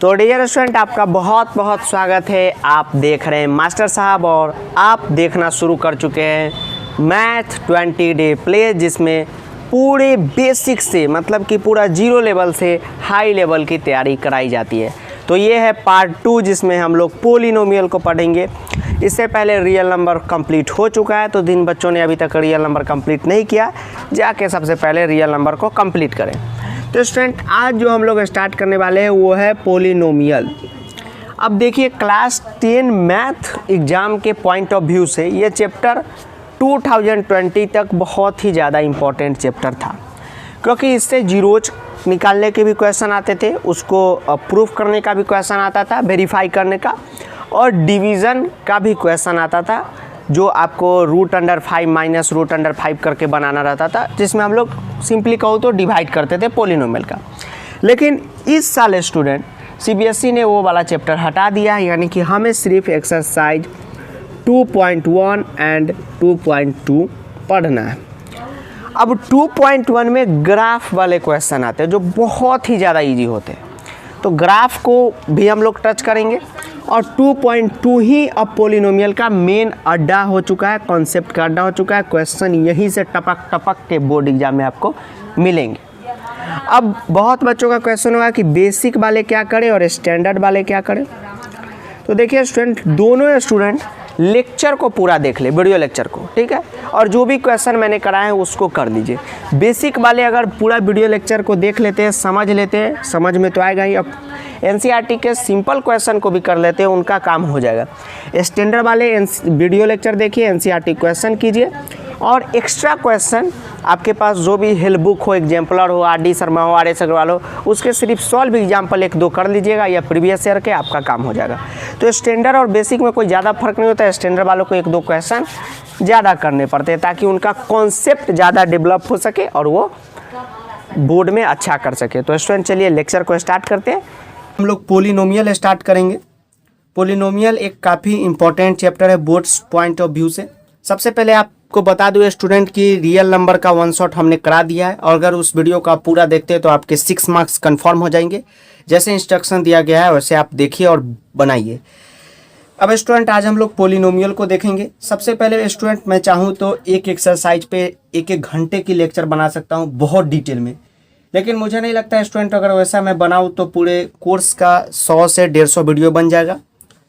तो dear student, आपका बहुत बहुत स्वागत है। आप देख रहे हैं मास्टर साहब और आप देखना शुरू कर चुके हैं मैथ 20 डे प्ले, जिसमें पूरे बेसिक से मतलब कि पूरा जीरो लेवल से हाई लेवल की तैयारी कराई जाती है। तो ये है पार्ट 2 जिसमें हम लोग पोलिनोमियल को पढ़ेंगे। इससे पहले रियल नंबर कंप्लीट हो चुका है, तो जिन बच्चों ने अभी तक रियल नंबर कंप्लीट नहीं किया जाके सबसे पहले रियल नंबर को कंप्लीट करें। तो स्टूडेंट, आज जो हम लोग स्टार्ट करने वाले हैं वो है पोलिनोमियल। अब देखिए, क्लास 10 मैथ एग्ज़ाम के पॉइंट ऑफ व्यू से ये चैप्टर 2020 तक बहुत ही ज़्यादा इम्पोर्टेंट चैप्टर था, क्योंकि इससे जीरोज निकालने के भी क्वेश्चन आते थे, उसको प्रूफ करने का भी क्वेश्चन आता था, वेरीफाई करने का, और डिवीज़न का भी क्वेश्चन आता था, जो आपको √5 माइनस √5 करके बनाना रहता था, जिसमें हम लोग सिंपली कहो तो डिवाइड करते थे पोलिनोमियल का। लेकिन इस साल स्टूडेंट सीबीएसई ने वो वाला चैप्टर हटा दिया है, यानी कि हमें सिर्फ एक्सरसाइज 2.1 एंड 2.2 पढ़ना है। अब 2.1 में ग्राफ वाले क्वेश्चन आते हैं जो बहुत ही ज़्यादा इजी होते हैं, तो ग्राफ को भी हम लोग टच करेंगे। और 2.2 ही अब पोलिनोमियल का मेन अड्डा हो चुका है, कॉन्सेप्ट का अड्डा हो चुका है। क्वेश्चन यहीं से टपक टपक के बोर्ड एग्जाम में आपको मिलेंगे। अब बहुत बच्चों का क्वेश्चन होगा कि बेसिक वाले क्या करें और स्टैंडर्ड वाले क्या करें। तो देखिए स्टूडेंट, दोनों स्टूडेंट लेक्चर को पूरा देख ले, वीडियो लेक्चर को, ठीक है, और जो भी क्वेश्चन मैंने कराए हैं उसको कर लीजिए। बेसिक वाले अगर पूरा वीडियो लेक्चर को देख लेते हैं, समझ लेते हैं, समझ में तो आएगा ही। अब एनसीईआरटी के सिंपल क्वेश्चन को भी कर लेते हैं, उनका काम हो जाएगा। स्टैंडर्ड वाले वीडियो लेक्चर देखिए, एनसीईआरटी क्वेश्चन कीजिए, और एक्स्ट्रा क्वेश्चन आपके पास जो भी हेल्प बुक हो, एग्जाम्पलर हो, आरडी शर्मा हो, आरएस अग्रवाल हो, उसके सिर्फ सॉल्व एग्जाम्पल 1-2 कर लीजिएगा, या प्रीवियस ईयर के आपका काम हो जाएगा। तो स्टैंडर्ड और बेसिक में कोई ज़्यादा फर्क नहीं होता है। स्टैंडर्ड वालों को 1-2 क्वेश्चन ज़्यादा करने पड़ते हैं ताकि उनका कॉन्सेप्ट ज़्यादा डेवलप हो सके और वो बोर्ड में अच्छा कर सके। तो स्टूडेंट, चलिए लेक्चर को स्टार्ट करते हैं। हम लोग पोलिनोमियल स्टार्ट करेंगे। पोलिनोमियल एक काफ़ी इंपॉर्टेंट चैप्टर है बोर्ड्स पॉइंट ऑफ व्यू से। सबसे पहले आपको बता दूं स्टूडेंट कि रियल नंबर का 1 शॉट हमने करा दिया है, और अगर उस वीडियो का पूरा देखते हैं तो आपके 6 मार्क्स कंफर्म हो जाएंगे। जैसे इंस्ट्रक्शन दिया गया है वैसे आप देखिए और बनाइए। अब स्टूडेंट, आज हम लोग पोलिनोमियल को देखेंगे। सबसे पहले स्टूडेंट, मैं चाहूँ तो एक एक्सरसाइज पे 1-1 घंटे की लेक्चर बना सकता हूँ बहुत डिटेल में, लेकिन मुझे नहीं लगता स्टूडेंट अगर वैसा मैं बनाऊँ तो पूरे कोर्स का 100 से 150 वीडियो बन जाएगा,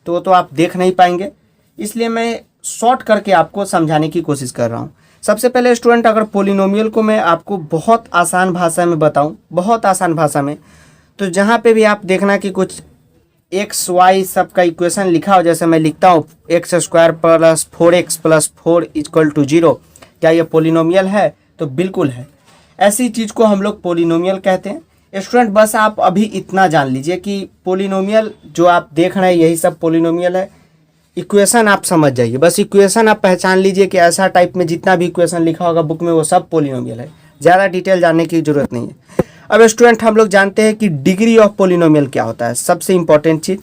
तो आप देख नहीं पाएंगे। इसलिए मैं शॉर्ट करके आपको समझाने की कोशिश कर रहा हूँ। सबसे पहले स्टूडेंट, अगर पोलिनोमियल को मैं आपको बहुत आसान भाषा में बताऊँ, बहुत आसान भाषा में, तो जहाँ पे भी आप देखना कि कुछ एक्स वाई सब का इक्वेशन लिखा हो, जैसे मैं लिखता हूँ x² + 4x + 4 = 0, क्या ये पोलिनोमियल है? तो बिल्कुल है। ऐसी चीज़ को हम लोग पोलिनोमियल कहते हैं। स्टूडेंट, बस आप अभी इतना जान लीजिए कि पोलिनोमियल जो आप देख रहे हैं यही सब पोलिनोमियल है। इक्वेशन आप समझ जाइए, बस इक्वेशन आप पहचान लीजिए कि ऐसा टाइप में जितना भी इक्वेशन लिखा होगा बुक में वो सब पोलिनोमियल है। ज़्यादा डिटेल जानने की ज़रूरत नहीं है। अब स्टूडेंट, हम लोग जानते हैं कि डिग्री ऑफ पोलिनोमियल क्या होता है। सबसे important cheese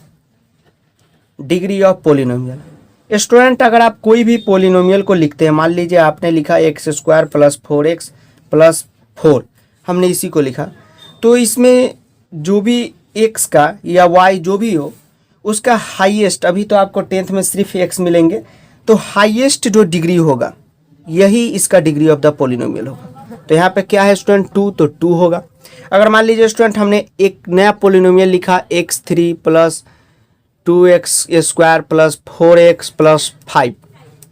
degree of polynomial. Student, अगर आप कोई भी पोलिनोमियल को लिखते हैं, मान लीजिए आपने लिखा x² + 4x + 4, हमने इसी को लिखा, तो इसमें जो भी x का या y जो भी हो उसका हाईएस्ट, अभी तो आपको 10th में सिर्फ x मिलेंगे, तो हाईएस्ट जो डिग्री होगा यही इसका डिग्री ऑफ द पोलिनोमियल होगा। तो यहाँ पे क्या है स्टूडेंट? 2, तो 2 होगा। अगर मान लीजिए स्टूडेंट हमने एक नया पोलिनोमियल लिखा x3 + 2x² + 4x + 5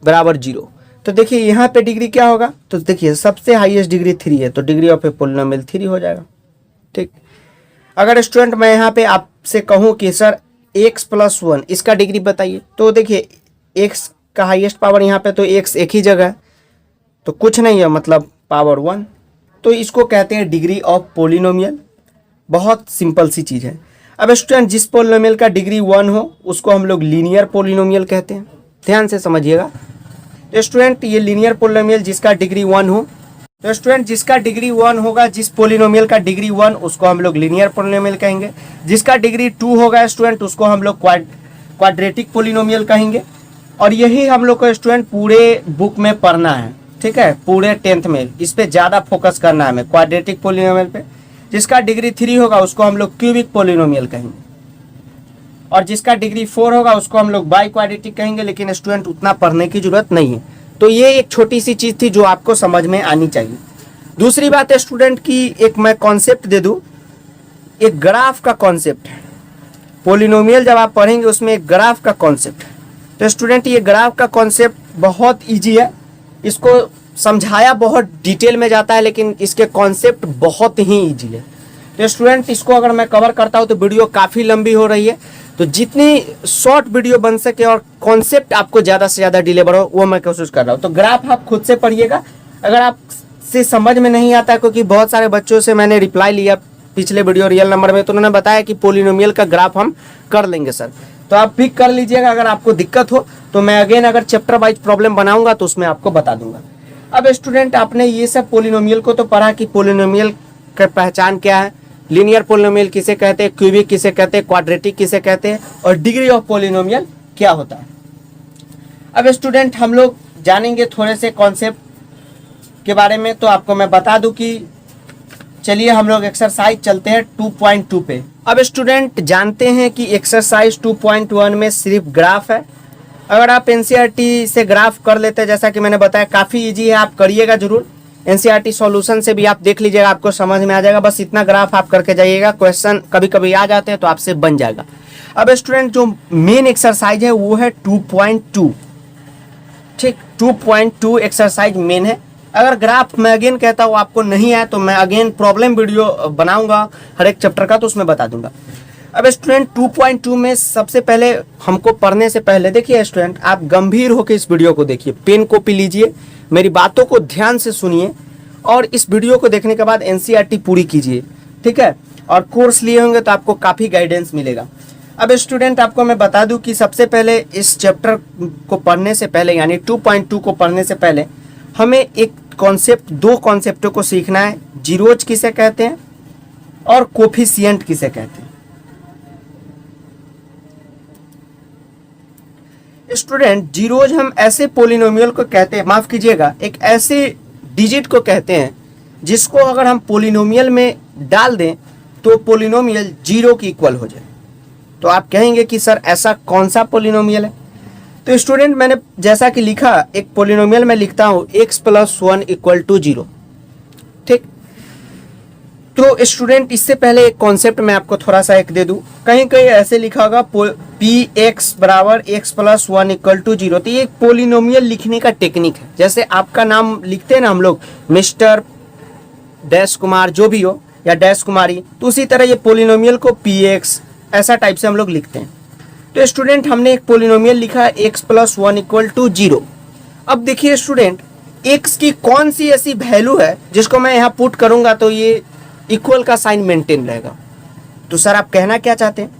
= 0, तो देखिए यहाँ पे डिग्री क्या होगा? तो देखिए सबसे हाईएस्ट डिग्री 3 है, तो डिग्री ऑफ ए पोलिनोमियल 3 हो जाएगा। ठीक। अगर स्टूडेंट मैं यहाँ पे आपसे कहूँ कि सर x + 1 इसका डिग्री बताइए, तो देखिए x का हाईएस्ट पावर यहाँ पे तो x एक ही जगह है, तो कुछ नहीं है, मतलब पावर 1, तो इसको कहते हैं डिग्री ऑफ पोलिनोमियल। बहुत सिंपल सी चीज़ है। अब स्टूडेंट, जिस पोलिनोमियल का डिग्री 1 हो उसको हम लोग लीनियर पोलिनोमियल कहते हैं। ध्यान से समझिएगा। तो स्टूडेंट, ये लीनियर पोलिनोमियल जिसका डिग्री 1 हो, तो स्टूडेंट जिसका डिग्री 1 होगा, जिस पोलिनोमियल का डिग्री 1 उसको हम लोग लीनियर पोलिनोमियल कहेंगे। जिसका डिग्री 2 होगा स्टूडेंट उसको हम लोग क्वाड्रेटिक पोलिनोमियल कहेंगे। और यही हम लोग को स्टूडेंट पूरे बुक में पढ़ना है, ठीक है, पूरे 10th में इस पे ज़्यादा फोकस करना है हमें, क्वाड्रेटिक पोलिनोमियल पे। जिसका डिग्री 3 होगा उसको हम लोग क्यूबिक पोलिनोमियल कहेंगे। और जिसका डिग्री 4 होगा उसको हम लोग बाई क्वाड्रेटिक कहेंगे, लेकिन स्टूडेंट उतना पढ़ने की जरूरत नहीं है। तो ये एक छोटी सी चीज़ थी जो आपको समझ में आनी चाहिए। दूसरी बात है स्टूडेंट की, एक मैं कॉन्सेप्ट दे दूँ, एक ग्राफ का कॉन्सेप्ट है। पोलिनोमियल जब आप पढ़ेंगे उसमें एक ग्राफ का कॉन्सेप्ट है। तो स्टूडेंट ये ग्राफ का कॉन्सेप्ट बहुत ईजी है, इसको समझाया बहुत डिटेल में जाता है, लेकिन इसके कॉन्सेप्ट बहुत ही ईजी है। तो स्टूडेंट इसको अगर मैं कवर करता हूँ तो वीडियो काफ़ी लंबी हो रही है, तो जितनी शॉर्ट वीडियो बन सके और कॉन्सेप्ट आपको ज़्यादा से ज़्यादा डिलीवर हो वो मैं कोशिश कर रहा हूँ। तो ग्राफ आप खुद से पढ़िएगा, अगर आप से समझ में नहीं आता है, क्योंकि बहुत सारे बच्चों से मैंने रिप्लाई लिया पिछले वीडियो रियल नंबर में, तो उन्होंने बताया कि पोलिनोमियल का ग्राफ हम कर लेंगे सर, तो आप पिक कर लीजिएगा। अगर आपको दिक्कत हो तो मैं अगेन अगर चैप्टर वाइज प्रॉब्लम बनाऊंगा तो उसमें आपको बता दूंगा। अब स्टूडेंट आपने ये सब पोलिनोमियल को तो पढ़ा कि पोलिनोमियल का पहचान क्या है, लीनियर पोलिनोमियल किसे कहते हैं, क्यूबिक किसे कहते हैं, क्वाड्रेटिक किसे कहते हैं, और डिग्री ऑफ पोलिनोमियल क्या होता है। अब स्टूडेंट हम लोग जानेंगे थोड़े से कॉन्सेप्ट के बारे में। तो आपको मैं बता दूं कि चलिए हम लोग एक्सरसाइज चलते हैं 2.2 पे। अब स्टूडेंट जानते हैं कि एक्सरसाइज 2.1 में सिर्फ ग्राफ है। अगर आप एनसीईआरटी से ग्राफ कर लेते हैं, जैसा कि मैंने बताया काफ़ी इजी है, आप करिएगा जरूर। एनसीईआरटी सॉल्यूशन से भी आप देख लीजिएगा, आपको समझ में आ जाएगा। बस इतना ग्राफ आप करके जाइएगा, क्वेश्चन कभी कभी आ जाते हैं तो आपसे बन जाएगा। अब स्टूडेंट जो मेन एक्सरसाइज है वो है 2.2, ठीक, 2.2 एक्सरसाइज मेन है। अगर ग्राफ मैं अगेन कहता हूँ आपको नहीं आया तो मैं अगेन प्रॉब्लम वीडियो बनाऊंगा हर एक चैप्टर का, तो उसमें बता दूंगा। अब स्टूडेंट 2.2 में सबसे पहले हमको पढ़ने से पहले देखिए स्टूडेंट, आप गंभीर होकर इस वीडियो को देखिए, पेन कॉपी लीजिए, मेरी बातों को ध्यान से सुनिए और इस वीडियो को देखने के बाद एनसीईआरटी पूरी कीजिए, ठीक है। और कोर्स लिए होंगे तो आपको काफ़ी गाइडेंस मिलेगा। अब स्टूडेंट आपको मैं बता दूं कि सबसे पहले इस चैप्टर को पढ़ने से पहले, यानी 2.2 को पढ़ने से पहले हमें एक कॉन्सेप्ट, दो कॉन्सेप्टों को सीखना है। जीरोज किसे कहते हैं और कोफिशिएंट किसे कहते हैं। स्टूडेंट जीरोज हम ऐसे पोलिनोमियल को कहते हैं, माफ कीजिएगा, एक ऐसे डिजिट को कहते हैं जिसको अगर हम पोलिनोमियल में डाल दें तो पोलिनोमियल जीरो की इक्वल हो जाए। तो आप कहेंगे कि सर ऐसा कौन सा पोलिनोमियल है। तो स्टूडेंट मैंने जैसा कि लिखा, एक पोलिनोमियल में लिखता हूं x + 1 = 0, ठीक। तो स्टूडेंट इससे पहले एक कॉन्सेप्ट मैं आपको थोड़ा सा एक दे दूं, कहीं कहीं ऐसे लिखा होगा px = x + 1 = 0। तो ये एक पोलिनोमियल लिखने का टेक्निक है। जैसे आपका नाम लिखते हैं ना हम लोग, मिस्टर डैश कुमार जो भी हो या डैश कुमारी, तो उसी तरह ये पोलिनोमियल को px ऐसा टाइप से हम लोग लिखते हैं। तो स्टूडेंट हमने एक पोलिनोमियल लिखा है x + 1 = 0। अब देखिए स्टूडेंट, x की कौन सी ऐसी वैल्यू है जिसको मैं यहाँ पुट करूंगा तो ये इक्वल का साइन मेंटेन रहेगा। तो सर आप कहना क्या चाहते हैं,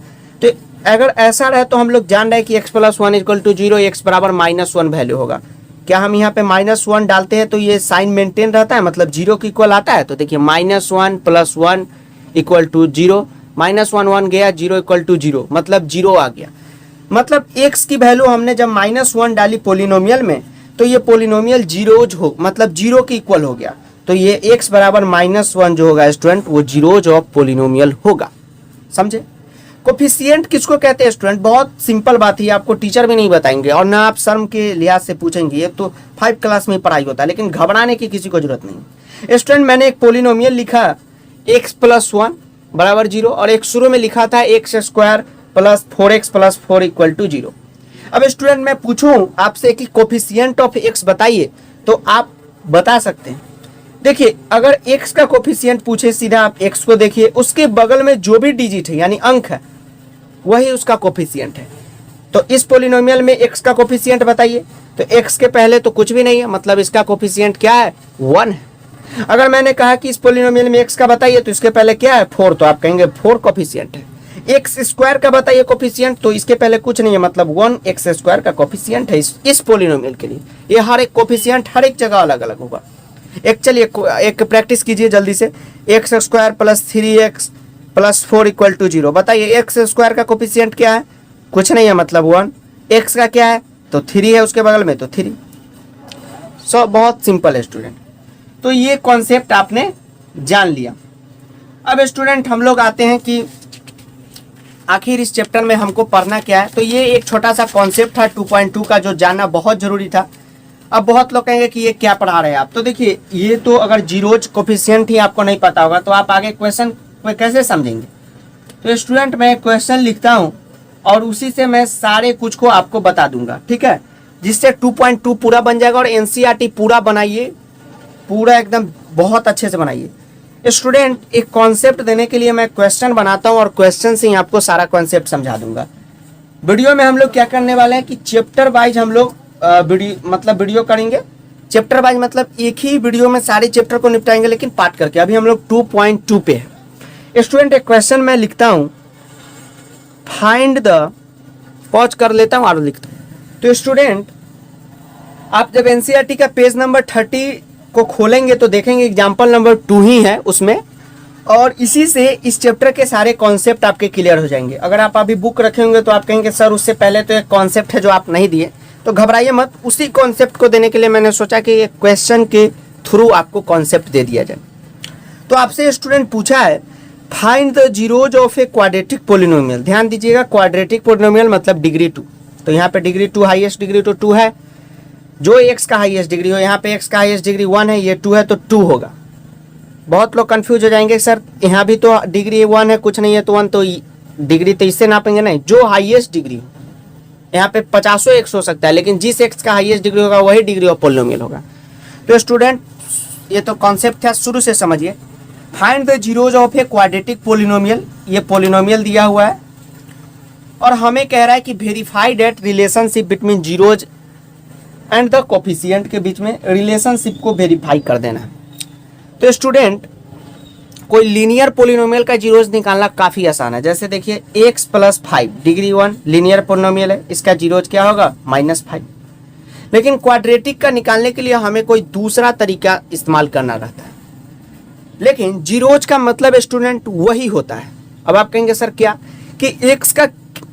तो अगर ऐसा रहे तो हम लोग जान रहे हैं कि x + 1 = 0, x = -1 वैल्यू होगा। क्या हम यहाँ पे -1 डालते हैं तो ये साइन मेंटेन रहता है, मतलब 0 की इक्वल आता है। तो देखिए -1 + 1 = 0, -1 1 गया, 0 = 0, मतलब 0 आ गया। मतलब x की वैल्यू हमने जब -1 डाली पोलिनोमियल में तो ये पोलिनोमियल जीरोज हो, मतलब 0 की इक्वल हो गया। तो ये x = -1 जो होगा स्टूडेंट वो जीरोज ऑफ पोलिनोमियल होगा, समझे। कोफिशिएंट किसको कहते हैं स्टूडेंट, बहुत सिंपल बात है, आपको टीचर भी नहीं बताएंगे और ना आप शर्म के लिहाज से पूछेंगे, ये तो 5 क्लास में पढ़ाई होता है, लेकिन घबराने की किसी को जरूरत नहीं। स्टूडेंट मैंने एक पोलिनोमियल लिखा x + 1 = 0 और एक शुरू में लिखा था x² + 4x + 4 = 0। अब स्टूडेंट मैं पूछूं आपसे कि कोफिशिएंट ऑफ x बताइए, तो आप बता सकते हैं। देखिए अगर x का कोफिशिएंट पूछे, सीधा आप x को देखिए, उसके बगल में जो भी डिजिट है यानी अंक है वही उसका कोफिशिएंट है। तो इस पोलिनोमियल में x का कोफिशिएंट बताइए, तो x के पहले तो कुछ भी नहीं है, मतलब इसका कोफिशिएंट क्या है, 1 है। अगर मैंने कहा कि इस पोलिनोमियल में x का बताइए तो इसके पहले क्या है, 4, तो आप कहेंगे 4 कोफिशिएंट है। x² का बताइए कोफिशिएंट, तो इसके पहले कुछ नहीं है, मतलब 1x² का कोफिशिएंट है इस पोलिनोमियल के लिए। ये हर एक कोफिशिएंट हर एक जगह अलग अलग होगा। चलिए एक प्रैक्टिस कीजिए जल्दी से, x² + 3x + 4 = 0। बताइए x² का कोफिशिएंट क्या है, कुछ नहीं है, मतलब 1। x का क्या है, तो 3 है उसके बगल में, तो 3। सो बहुत सिंपल है स्टूडेंट। तो ये कॉन्सेप्ट आपने जान लिया। अब स्टूडेंट हम लोग आते हैं कि आखिर इस चैप्टर में हमको पढ़ना क्या है, तो ये एक छोटा सा कॉन्सेप्ट था 2.2 का जो जानना बहुत जरूरी था। अब बहुत लोग कहेंगे कि ये क्या पढ़ा रहे हैं आप, तो देखिए ये तो अगर जीरोज कोफिशिएंट ही आपको नहीं पता होगा तो आप आगे क्वेश्चन को कैसे समझेंगे। तो स्टूडेंट मैं क्वेश्चन लिखता हूँ और उसी से मैं सारे कुछ को आपको बता दूंगा, ठीक है, जिससे 2.2 पूरा बन जाएगा। और एनसीईआरटी पूरा बनाइए, पूरा एकदम बहुत अच्छे से बनाइए। स्टूडेंट एक कॉन्सेप्ट देने के लिए मैं क्वेश्चन बनाता हूँ और क्वेश्चन से ही आपको सारा कॉन्सेप्ट समझा दूंगा। वीडियो में हम लोग क्या करने वाले हैं कि चैप्टर वाइज हम लोग वीडियो करेंगे। चैप्टर वाइज मतलब एक ही वीडियो में सारे चैप्टर को निपटाएंगे, लेकिन पार्ट करके। अभी हम लोग 2.2 पे है। स्टूडेंट एक क्वेश्चन मैं लिखता हूँ, फाइंड द, पॉज कर लेता हूँ और लिखता हूँ। तो स्टूडेंट आप जब एनसीईआरटी का पेज नंबर 30 को खोलेंगे तो देखेंगे एग्जाम्पल नंबर 2 ही है उसमें, और इसी से इस चैप्टर के सारे कॉन्सेप्ट आपके क्लियर हो जाएंगे। अगर आप अभी बुक रखे होंगे तो आप कहेंगे सर उससे पहले तो एक कॉन्सेप्ट है जो आप नहीं दिए, तो घबराइए मत। उसी कॉन्सेप्ट को देने के लिए मैंने सोचा कि एक क्वेश्चन के थ्रू आपको कॉन्सेप्ट दे दिया जाए। तो आपसे स्टूडेंट पूछा है find the zeros of A quadratic polynomial. ध्यान दीजिएगा, क्वाड्रेटिक पोलिनोमियल मतलब डिग्री 2। तो यहाँ पे डिग्री 2 हाईएस्ट डिग्री तो 2 है। जो एक्स का हाईएस्ट डिग्री हो, यहाँ पे एक्स का हाईएस्ट डिग्री 1 है, ये 2 है तो 2 होगा। बहुत लोग कंफ्यूज हो जाएंगे सर यहाँ भी तो डिग्री 1 है, कुछ नहीं है तो 1, तो डिग्री तो इससे नापेंगे नहीं। जो हाईएस्ट डिग्री हो, यहाँ पे 50 एक्स हो सकता है, लेकिन जिस एक्स का हाईएस्ट डिग्री होगा वही डिग्री ऑफ पोलिनोमियल होगा। तो स्टूडेंट ये तो कॉन्सेप्ट है, शुरू से समझिए। Find the zeros of A quadratic polynomial. ये पोलिनोमियल दिया हुआ है और हमें कह रहा है कि verify that relationship between zeros and the coefficient के बीच में रिलेशनशिप को वेरीफाई कर देना है। तो स्टूडेंट कोई लीनियर पोलिनोमियल का जीरोज निकालना काफ़ी आसान है। जैसे देखिए x + 5 डिग्री 1 लीनियर पोलिनोमियल है, इसका जीरोज क्या होगा -5। लेकिन क्वाड्रेटिक का निकालने के लिए हमें कोई दूसरा तरीका इस्तेमाल करना रहता है, लेकिन जीरोज का मतलब स्टूडेंट वही होता है। अब आप कहेंगे सर क्या, कि x का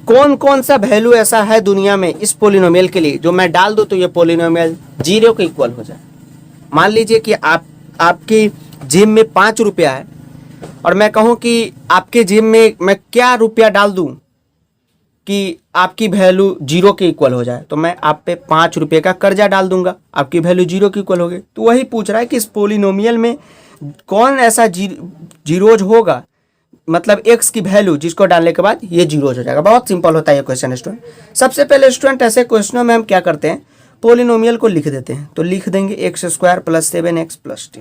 कौन कौन सा वैल्यू ऐसा है दुनिया में इस पोलिनोमियल के लिए जो मैं डाल दूं तो ये पोलिनोमियल 0 के इक्वल हो जाए। मान लीजिए कि आपकी जेब में 5 रुपया है और मैं कहूं कि आपके जेब में मैं क्या रुपया डाल दूं कि आपकी वैल्यू 0 के इक्वल हो जाए, तो मैं आप पे 5 रुपये का कर्जा डाल दूंगा, आपकी वैल्यू 0 के इक्वल हो गई। तो वही पूछ रहा है कि इस पोलिनोमियल में कौन ऐसा जीरोज होगा, मतलब x की वैल्यू जिसको डालने के बाद ये जीरोज हो जाएगा। बहुत सिंपल होता है ये क्वेश्चन स्टूडेंट। सबसे पहले स्टूडेंट ऐसे क्वेश्चनों में हम क्या करते हैं, पोलिनोमियल को लिख देते हैं। तो लिख देंगे x² + 7x + 10।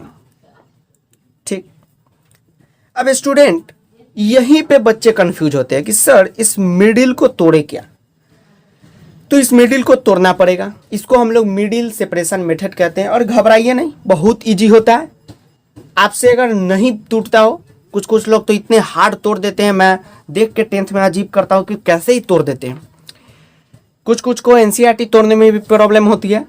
ठीक। अब स्टूडेंट यहीं पे बच्चे कंफ्यूज होते हैं कि सर इस मिडिल को तोड़े क्या। तो इस मिडिल को तोड़ना पड़ेगा, इसको हम लोग मिडिल सेपरेशन मेथड कहते हैं। और घबराइए नहीं, बहुत ईजी होता है। आपसे अगर नहीं टूटता हो, कुछ लोग तो इतने हार्ड तोड़ देते हैं, मैं देख के 10th में अजीब करता हूँ कि कैसे ही तोड़ देते हैं। कुछ को एनसीईआरटी तोड़ने में भी प्रॉब्लम होती है।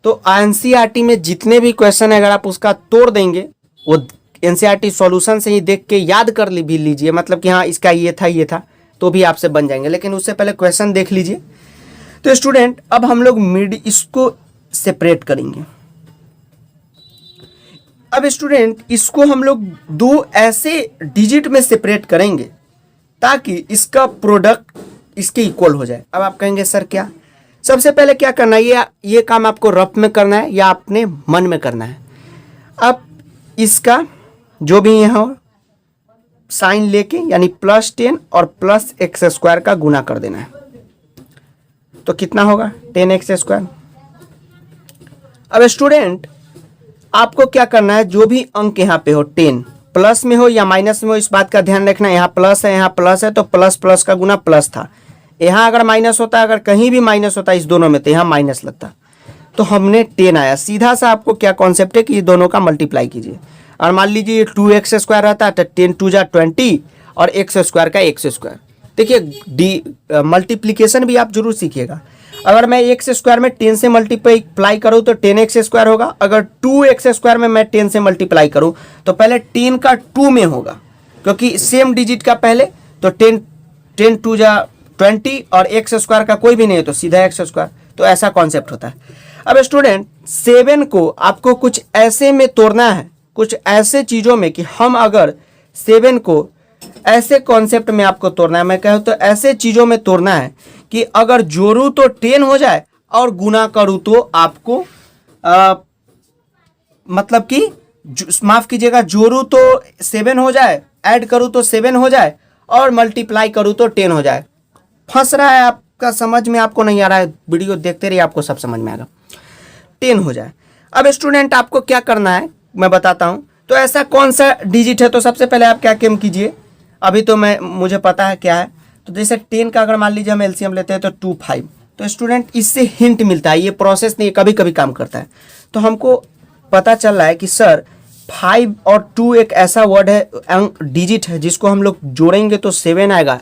तो एनसीईआरटी में जितने भी क्वेश्चन है अगर आप उसका तोड़ देंगे, वो एनसीईआरटी सॉल्यूशन से ही देख के याद कर भी लीजिए, मतलब कि हाँ इसका ये था, तो भी आपसे बन जाएंगे। लेकिन उससे पहले क्वेश्चन देख लीजिए। तो स्टूडेंट अब हम लोग इसको सेपरेट करेंगे। अब स्टूडेंट इसको हम लोग 2 ऐसे डिजिट में सेपरेट करेंगे ताकि इसका प्रोडक्ट इसके इक्वल हो जाए। अब आप कहेंगे सर क्या, सबसे पहले क्या करना है, ये काम आपको रफ में करना है या अपने मन में करना है। अब इसका जो भी यहाँ साइन लेके यानी +10 और +x² का गुना कर देना है, तो कितना होगा 10x²। अब स्टूडेंट आपको क्या करना है, जो भी अंक यहाँ पे हो 10 प्लस में हो या माइनस में हो, इस बात का ध्यान रखना। यहाँ प्लस है, यहाँ प्लस है, तो प्लस का गुना प्लस था। यहाँ अगर माइनस होता, अगर कहीं भी माइनस होता इस दोनों में, तो यहाँ माइनस लगता। तो हमने 10 आया। सीधा सा आपको क्या कॉन्सेप्ट है कि ये दोनों का मल्टीप्लाई कीजिए। और मान लीजिए 2x² रहता है तो 10 2 = 20 और x² का x²। देखिए मल्टीप्लीकेशन भी आप जरूर सीखिएगा। अगर मैं x² में 10 से मल्टीप्लाई करूँ तो 10x² होगा। अगर 2x² में मैं 10 से मल्टीप्लाई करूँ तो पहले 10 का 2 में होगा, क्योंकि सेम डिजिट का पहले। तो 10 2 = 20 और x² का कोई भी नहीं है तो सीधा x²। तो ऐसा कॉन्सेप्ट होता है। अब स्टूडेंट 7 को आपको कुछ ऐसे में तोड़ना है, कुछ ऐसे चीज़ों में कि हम अगर 7 को ऐसे कॉन्सेप्ट में आपको तोड़ना है। मैं कहूँ तो ऐसे चीज़ों में तोड़ना है कि अगर जोड़ूँ तो 10 हो जाए और गुना करूँ तो आपको मतलब कि माफ़ कीजिएगा, जोड़ूँ तो 7 हो जाए, ऐड करूँ तो 7 हो जाए और मल्टीप्लाई करूँ तो 10 हो जाए। फंस रहा है आपका, समझ में आपको नहीं आ रहा है, वीडियो देखते रहिए, आपको सब समझ में आएगा। 10 हो जाए। अब स्टूडेंट आपको क्या करना है मैं बताता हूँ। तो ऐसा कौन सा डिजिट है, तो सबसे पहले आप क्या काम कीजिए, अभी तो मुझे पता है क्या है। तो जैसे 10 का अगर मान लीजिए हम एलसीएम लेते हैं तो 2 5, तो स्टूडेंट इससे हिंट मिलता है, ये प्रोसेस नहीं कभी कभी काम करता है। तो हमको पता चल रहा है कि सर 5 और 2 एक ऐसा वर्ड है, डिजिट है, जिसको हम लोग जोड़ेंगे तो 7 आएगा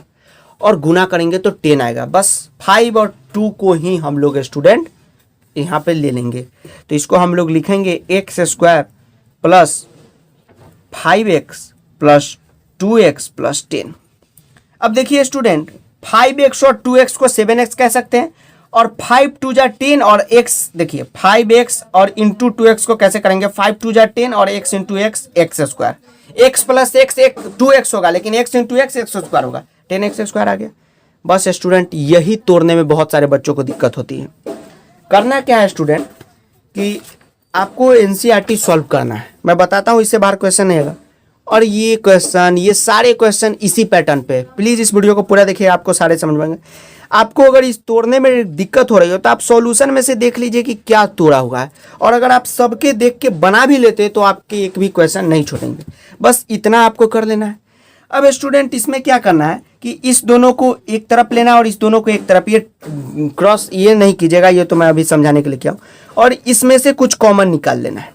और गुना करेंगे तो 10 आएगा। बस 5 और 2 को ही हम लोग स्टूडेंट यहाँ पे ले लेंगे। तो इसको हम लोग लिखेंगे x square plus 5x plus 2x plus 10। अब देखिए स्टूडेंट, 5x और 2x को 7x कह सकते हैं, और 5 2 जा 10 और x, देखिए 5x और इंटू 2x को कैसे करेंगे, 5 2 जा 10 और x into x, x square, x plus x 2x होगा, लेकिन x into x x square होगा, 10x स्क्वायर आ गया। बस स्टूडेंट यही तोड़ने में बहुत सारे बच्चों को दिक्कत होती है। करना क्या है स्टूडेंट कि आपको एनसीईआरटी सॉल्व करना है। मैं बताता हूँ, इससे बाहर क्वेश्चन नहीं आएगा। और ये क्वेश्चन, ये सारे क्वेश्चन इसी पैटर्न पे, प्लीज़ इस वीडियो को पूरा देखिए, आपको सारे समझ में आएंगे। आपको अगर इस तोड़ने में दिक्कत हो रही हो तो आप सॉल्यूशन में से देख लीजिए कि क्या तोड़ा हुआ है, और अगर आप सबके देख के बना भी लेते तो आपके एक भी क्वेश्चन नहीं छूटेंगे। बस इतना आपको कर लेना है। अब स्टूडेंट इसमें क्या करना है कि इस दोनों को एक तरफ लेना है और इस दोनों को एक तरफ, ये क्रॉस ये नहीं कीजिएगा, ये तो मैं अभी समझाने के लिए किया हूँ। और इसमें से कुछ कॉमन निकाल लेना है।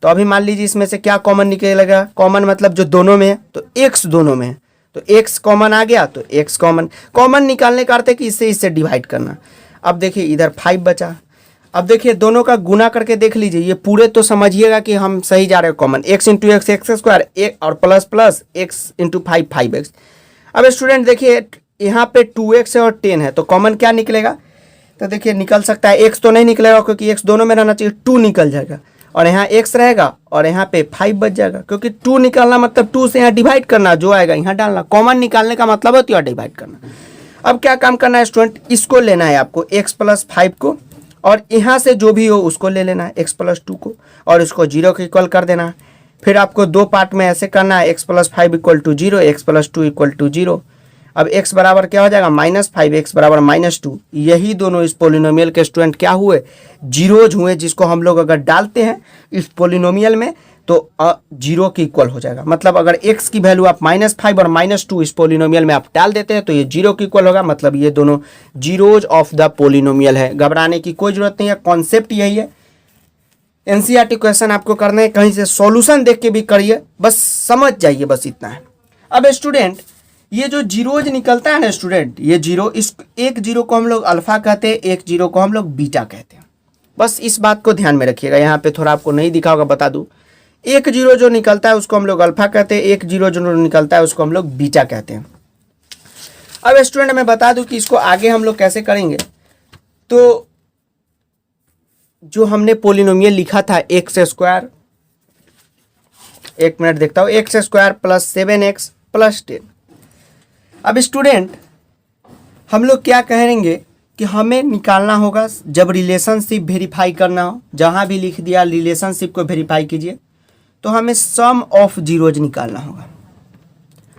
तो अभी मान लीजिए इसमें से क्या कॉमन निकलेगा, कॉमन मतलब जो दोनों में है, तो x दोनों में है, तो x कॉमन आ गया, तो x कॉमन निकालने का अर्थ है कि इससे इससे डिवाइड करना। अब देखिए इधर 5 बचा। अब देखिए दोनों का गुना करके देख लीजिए, ये पूरे तो समझिएगा कि हम सही जा रहे हैं common, x into x x square और plus plus x into 5 5x। अब स्टूडेंट देखिए यहाँ पे 2x है और 10 है, तो कॉमन क्या निकलेगा, तो देखिए निकल सकता है, x तो नहीं निकलेगा क्योंकि x दोनों में रहना चाहिए, 2 निकल जाएगा, और यहाँ x रहेगा और यहाँ पे 5 बच जाएगा, क्योंकि 2 निकालना मतलब 2 से यहाँ डिवाइड करना, जो आएगा यहाँ डालना। कॉमन निकालने का मतलब होता है डिवाइड करना। अब क्या काम करना है स्टूडेंट, इसको लेना है आपको x प्लस 5 को, और यहाँ से जो भी हो उसको ले लेना है x प्लस 2 को, और इसको 0 के इक्वल कर देना है। फिर आपको दो पार्ट में ऐसे करना है, x plus 5 equal to 0, x plus 2 equal to 0। अब x बराबर क्या हो जाएगा, -5, x बराबर -2। यही दोनों इस पोलिनोमियल के स्टूडेंट क्या हुए, जीरोज हुए, जिसको हम लोग अगर डालते हैं इस पोलिनोमियल में तो 0 के इक्वल हो जाएगा। मतलब अगर x की वैल्यू आप -5 और -2 इस पोलिनोमियल में आप डाल देते हैं तो ये 0 के इक्वल होगा। मतलब ये दोनों जीरोज ऑफ द पोलिनोमियल है। घबराने की कोई जरूरत नहीं है, कॉन्सेप्ट यही है। एनसीईआरटी क्वेश्चन आपको करना है, कहीं से सॉल्यूशन देख के भी करिए, बस समझ जाइए, बस इतना है। अब स्टूडेंट ये जो जीरोज निकलता है ना स्टूडेंट, ये जीरो, इस एक जीरो को हम लोग अल्फा कहते हैं, एक जीरो को हम लोग बीटा कहते हैं। बस इस बात को ध्यान में रखिएगा। यहाँ पे थोड़ा आपको नहीं दिखा होगा, बता दूं, एक जीरो जो निकलता है उसको हम लोग अल्फा कहते हैं, एक जीरो जो निकलता है उसको हम लोग बीटा कहते हैं। अब स्टूडेंट मैं बता दूं कि इसको आगे हम लोग कैसे करेंगे। तो जो हमने पोलिनोमियल लिखा था एक्स स्क्वायर, एक मिनट देखता हूँ, x square plus 7x plus 10। अब स्टूडेंट हम लोग क्या कहेंगे कि हमें निकालना होगा, जब रिलेशनशिप वेरीफाई करना हो, जहाँ भी लिख दिया रिलेशनशिप को वेरीफाई कीजिए, तो हमें सम ऑफ जीरोज निकालना होगा।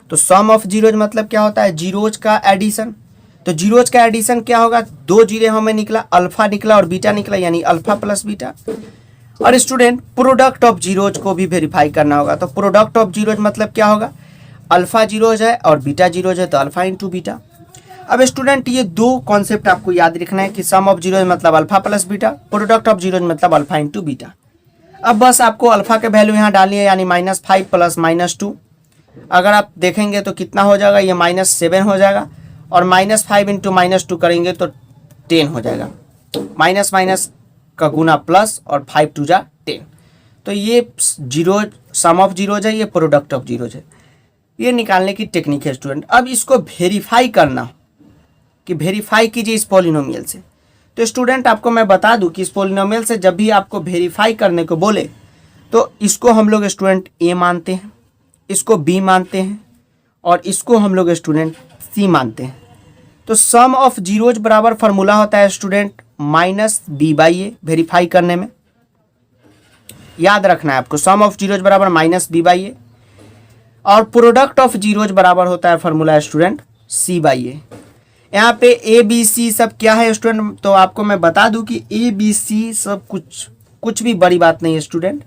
तो सम ऑफ जीरोज मतलब क्या होता है, जीरोज का एडिशन। तो जीरोज का एडिशन क्या होगा, दो जीरो हमें निकला, अल्फा निकला और बीटा निकला, यानी अल्फा प्लस बीटा। और स्टूडेंट प्रोडक्ट ऑफ जीरोज को भी वेरीफाई करना होगा। तो प्रोडक्ट ऑफ जीरोज मतलब क्या होगा, अल्फा जीरोज है और बीटा जीरोज है, तो अल्फा इंटू बीटा। अब स्टूडेंट ये दो कॉन्सेप्ट आपको याद रखना है कि सम ऑफ जीरोज मतलब alpha plus beta, product of zeros मतलब अल्फा इंटू बीटा। अब बस आपको अल्फा के वैल्यू यहाँ डालनी है, यानी -5 प्लस -2। अगर आप देखेंगे तो कितना हो जाएगा, ये -7 हो जाएगा, और -5 इंटू -2 करेंगे तो 10 हो जाएगा। माइनस माइनस का गुना प्लस, और 5 2 जा 10। तो ये जीरोज सम ऑफ जीरोज है, ये प्रोडक्ट ऑफ जीरोज है। ये निकालने की टेक्निक है स्टूडेंट। अब इसको वेरीफाई करना कि वेरीफाई कीजिए इस पॉलिनोमियल से। तो स्टूडेंट आपको मैं बता दूं कि इस पॉलिनोमियल से जब भी आपको वेरीफाई करने को बोले तो इसको हम लोग स्टूडेंट ए मानते हैं, इसको बी मानते हैं, और इसको हम लोग स्टूडेंट सी मानते हैं। तो सम ऑफ जीरोज बराबर फार्मूला होता है student minus b by a, verify करने में याद रखना है आपको, सम ऑफ जीरोज बराबर माइनस बी बाई ए, और प्रोडक्ट ऑफ जीरोज बराबर होता है formula student c by a. यहाँ पे ए बी सी सब क्या है स्टूडेंट, तो आपको मैं बता दूं कि ए बी सी सब कुछ भी बड़ी बात नहीं है स्टूडेंट,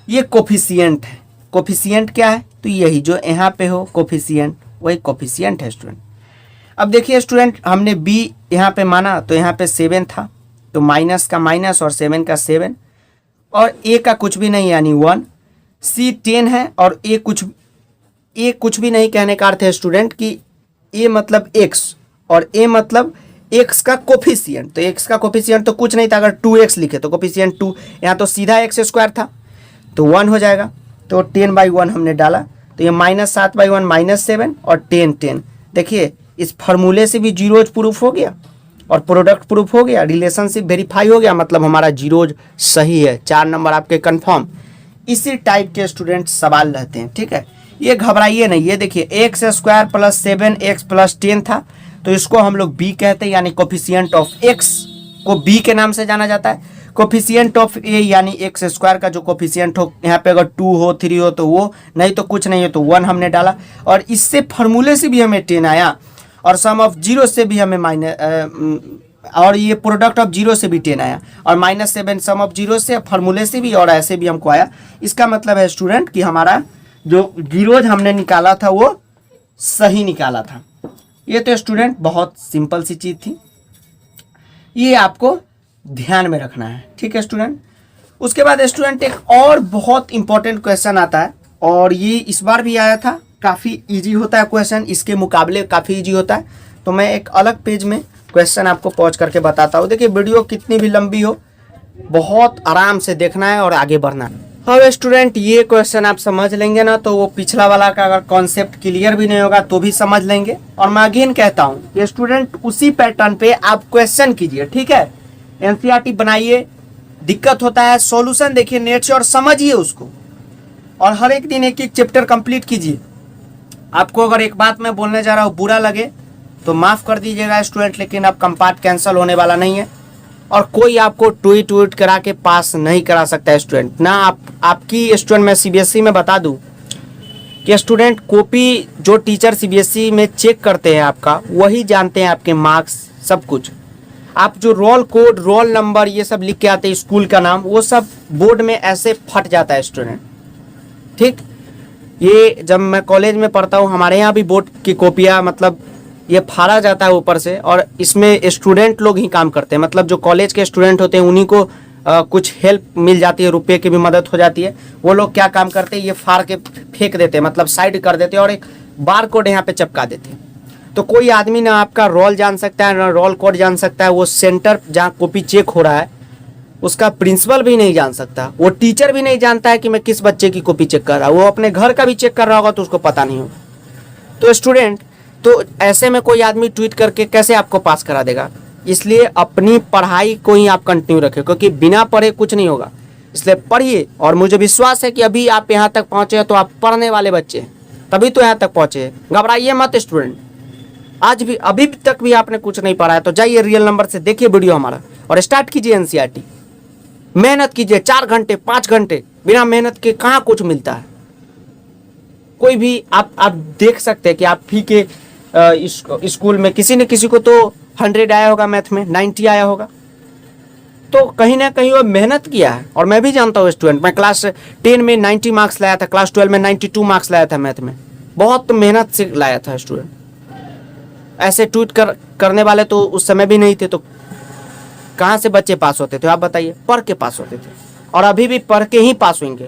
ये कोफिशिएंट है। कोफिशिएंट क्या है, तो यही जो यहाँ पे हो कोफिशिएंट, वही कोफिशिएंट है स्टूडेंट। अब देखिए स्टूडेंट, हमने बी यहाँ पे माना तो यहाँ पे 7 था, तो माइनस का माइनस और 7 का 7, और ए का कुछ भी नहीं यानी 1, सी 10 है और ए कुछ भी नहीं कहने का अर्थ है स्टूडेंट कि ए मतलब एक्स और ए मतलब एक्स का कोफिशिएंट। तो एक्स का कोफिशिएंट तो कुछ नहीं था, अगर 2x लिखे तो कोफिशिएंट 2, यहाँ तो सीधा एक्स स्क्वायर था तो 1 हो जाएगा। तो 10/1 हमने डाला, तो ये -7/1 -7 और 10। देखिए इस फार्मूले से भी जीरोज प्रूफ हो गया और प्रोडक्ट प्रूफ हो गया, रिलेशनशिप वेरीफाई हो गया, मतलब हमारा जीरोज सही है। 4 नंबर आपके कंफर्म। इसी टाइप के स्टूडेंट सवाल रहते हैं, ठीक है, ये घबराइए नहीं। ये देखिए x square plus 7x plus 10 था, तो इसको हम लोग बी कहते हैं, यानी कोफिशिएंट ऑफ एक्स को बी के नाम से जाना जाता है। कोफिशिएंट ऑफ ए यानी एक्स स्क्वायर का जो कोफिशिएंट हो, यहाँ पे अगर 2 हो 3 हो तो वो, नहीं तो कुछ नहीं हो तो 1 हमने डाला, और इससे फार्मूले से भी हमें 10 आया, और सम ऑफ जीरो से भी हमें और ये प्रोडक्ट ऑफ जीरो से भी 10 आया, और -7 सम ऑफ जीरो से, फार्मूले से भी और ऐसे भी हमको आया। इसका मतलब है स्टूडेंट कि हमारा जो जीरोज हमने निकाला था वो सही निकाला था। ये तो स्टूडेंट बहुत सिंपल सी चीज़ थी, ये आपको ध्यान में रखना है, ठीक है स्टूडेंट। उसके बाद स्टूडेंट एक और बहुत इंपॉर्टेंट क्वेश्चन आता है, और ये इस बार भी आया था, काफ़ी इजी होता है क्वेश्चन, इसके मुकाबले काफ़ी इजी होता है। तो मैं एक अलग पेज में क्वेश्चन आपको पॉज करके बताता हूँ। देखिए वीडियो कितनी भी लंबी हो, बहुत आराम से देखना है और आगे बढ़ना है। अब स्टूडेंट ये क्वेश्चन आप समझ लेंगे ना, तो वो पिछला वाला का अगर कॉन्सेप्ट क्लियर भी नहीं होगा तो भी समझ लेंगे। और मैं अगेन कहता हूँ ये स्टूडेंट उसी पैटर्न पे आप क्वेश्चन कीजिए, ठीक है, एनसीईआरटी बनाइए। दिक्कत होता है सॉल्यूशन देखिए नेट से और समझिए उसको, और हर एक दिन एक एक चैप्टर कंप्लीट कीजिए। आपको अगर एक बात मैं बोलने जा रहा हूँ बुरा लगे तो माफ़ कर दीजिएगा स्टूडेंट, लेकिन अब कंपार्ट कैंसिल होने वाला नहीं है, और कोई आपको ट्वीट करा के पास नहीं करा सकता है स्टूडेंट ना। आपकी स्टूडेंट मैं सीबीएसई में बता दूं कि स्टूडेंट कॉपी जो टीचर सीबीएसई में चेक करते हैं आपका, वही जानते हैं आपके मार्क्स सब कुछ। आप जो रोल कोड रोल नंबर ये सब लिख के आते हैं, स्कूल का नाम, वो सब बोर्ड में ऐसे फट जाता है स्टूडेंट, ठीक। ये जब मैं कॉलेज में पढ़ता हूँ, हमारे यहाँ भी बोर्ड की कॉपियाँ मतलब ये फाड़ा जाता है ऊपर से, और इसमें स्टूडेंट लोग ही काम करते हैं, मतलब जो कॉलेज के स्टूडेंट होते हैं उन्हीं को कुछ हेल्प मिल जाती है, रुपये की भी मदद हो जाती है। वो लोग क्या काम करते हैं, ये फाड़ के फेंक देते हैं, मतलब साइड कर देते हैं, और एक बार कोड यहाँ पे चिपका देते हैं। तो कोई आदमी ना आपका रोल जान सकता है ना रोल कोड जान सकता है, वो सेंटर जहाँ कॉपी चेक हो रहा है उसका प्रिंसिपल भी नहीं जान सकता, वो टीचर भी नहीं जानता है कि मैं किस बच्चे की कॉपी चेक कर रहा हूँ। वो अपने घर का भी चेक कर रहा होगा तो उसको पता नहीं होगा। तो स्टूडेंट, तो ऐसे में कोई आदमी ट्वीट करके कैसे आपको पास करा देगा। इसलिए अपनी पढ़ाई को ही आप कंटिन्यू रखें, क्योंकि बिना पढ़े कुछ नहीं होगा। इसलिए पढ़िए, और मुझे विश्वास है कि अभी आप यहाँ तक पहुँचे हैं तो आप पढ़ने वाले बच्चे हैं, तभी तो यहाँ तक पहुँचे हैं। घबराइए मत स्टूडेंट, आज भी अभी तक भी आपने कुछ नहीं पढ़ा है तो जाइए रियल नंबर से देखिए वीडियो हमारा, और स्टार्ट कीजिए एनसीईआरटी। मेहनत कीजिए 4 घंटे 5 घंटे, बिना मेहनत के कहाँ कुछ मिलता है। कोई भी आप देख सकते हैं कि आप भी के स्कूल में किसी न किसी को तो 100 आया होगा, मैथ में 90 आया होगा, तो कहीं ना कहीं वो मेहनत किया है। और मैं भी जानता हूँ स्टूडेंट, मैं क्लास 10 में 90 मार्क्स लाया था, क्लास 12 में 92 मार्क्स लाया था मैथ में, बहुत मेहनत से लाया था स्टूडेंट। ऐसे ट्वीट करने वाले तो उस समय भी नहीं थे, तो कहाँ से बच्चे पास होते थे आप बताइए, पढ़ के पास होते थे, और अभी भी पढ़ के ही पास होंगे।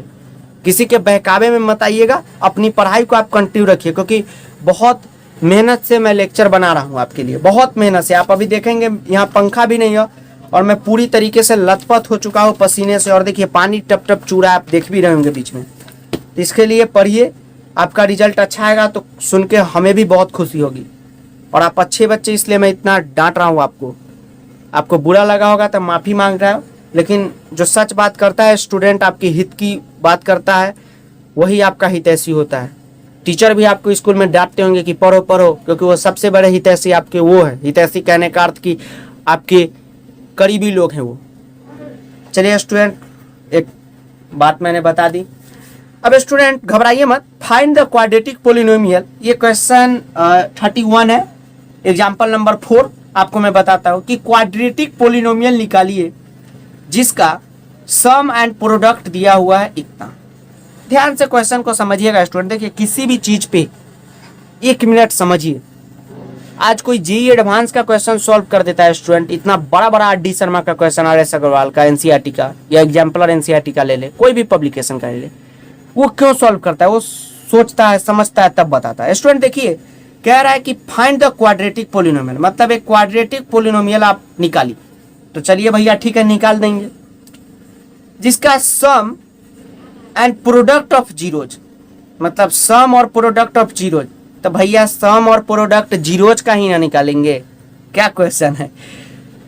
किसी के बहकावे में मत आइएगा, अपनी पढ़ाई को आप कंटिन्यू रखिए, क्योंकि बहुत मेहनत से मैं लेक्चर बना रहा हूँ आपके लिए, बहुत मेहनत से। आप अभी देखेंगे यहाँ पंखा भी नहीं है और मैं पूरी तरीके से लथपथ हो चुका हूँ पसीने से, और देखिए पानी टप टप चू रहा है, आप देख भी रहे होंगे बीच में। तो इसके लिए पढ़िए, आपका रिजल्ट अच्छा आएगा तो सुन के हमें भी बहुत खुशी होगी। और आप अच्छे बच्चे, इसलिए मैं इतना डांट रहा हूँ आपको बुरा लगा होगा तो माफ़ी मांग रहा हूँ, लेकिन जो सच बात करता है स्टूडेंट, आपके हित की बात करता है, वही आपका हितैषी होता है। टीचर भी आपको स्कूल में डांटते होंगे कि पढ़ो पढ़ो, क्योंकि वो सबसे बड़े हितैषी आपके वो है। हितैषी कहने का अर्थ कि आपके करीबी लोग हैं वो। चलिए स्टूडेंट, एक बात मैंने बता दी। अब स्टूडेंट घबराइए मत। फाइंड द क्वाड्रेटिक पोलिनोमियल, ये क्वेश्चन 31 है, एग्जाम्पल नंबर 4। आपको मैं बताता हूँ कि क्वाड्रेटिक पोलिनोमियल निकालिए जिसका सम एंड प्रोडक्ट दिया हुआ है इतना। ध्यान से क्वेश्चन को समझिएगा स्टूडेंट। देखिए किसी भी चीज पे 1 मिनट समझिए। आज कोई जेईई एडवांस का क्वेश्चन सॉल्व कर देता है स्टूडेंट, इतना बड़ा बड़ा आर डी शर्मा का क्वेश्चन, आर एस अग्रवाल का, एनसीईआरटी का, या एग्जाम्पलर एनसीईआरटी का ले ले, कोई भी पब्लिकेशन का ले ले, वो क्यों सॉल्व करता है? वो सोचता है, समझता है, तब बताता है। स्टूडेंट देखिए कह रहा है कि फाइंड द क्वाड्रेटिक पोलिनोमियल, मतलब एक क्वाड्रेटिक पोलिनोमियल आप निकालिए। तो चलिए भैया ठीक है, निकाल देंगे। जिसका सम एंड प्रोडक्ट ऑफ जीरोज, मतलब सम और प्रोडक्ट ऑफ जीरोज। तो भैया सम और प्रोडक्ट जीरोज का ही ना निकालेंगे? क्या क्वेश्चन है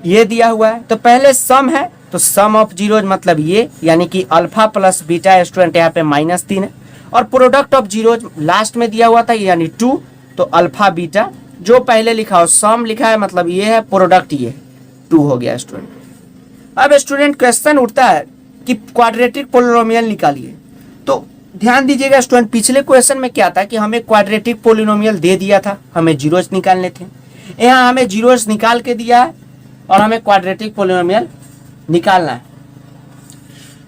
ये दिया हुआ है। तो पहले सम है, तो सम ऑफ जीरोज मतलब ये, यानी कि अल्फा प्लस बीटा। स्टूडेंट यहाँ पे -3 है। और प्रोडक्ट ऑफ जीरोज लास्ट में दिया हुआ था, यानी 2, तो अल्फा बीटा। जो पहले लिखा हो, सम लिखा है मतलब ये है, प्रोडक्ट ये 2 हो गया स्टूडेंट। अब स्टूडेंट क्वेश्चन उठता है कि क्वाड्रेटिक पोलिनोमियल निकालिए। तो ध्यान दीजिएगा स्टूडेंट, पिछले क्वेश्चन में क्या था कि हमें क्वाड्रेटिक पोलिनोमियल दे दिया था, हमें जीरोस निकालने थे। यहाँ हमें जीरोस निकाल के दिया है और हमें क्वाड्रेटिक पोलिनोमियल निकालना है।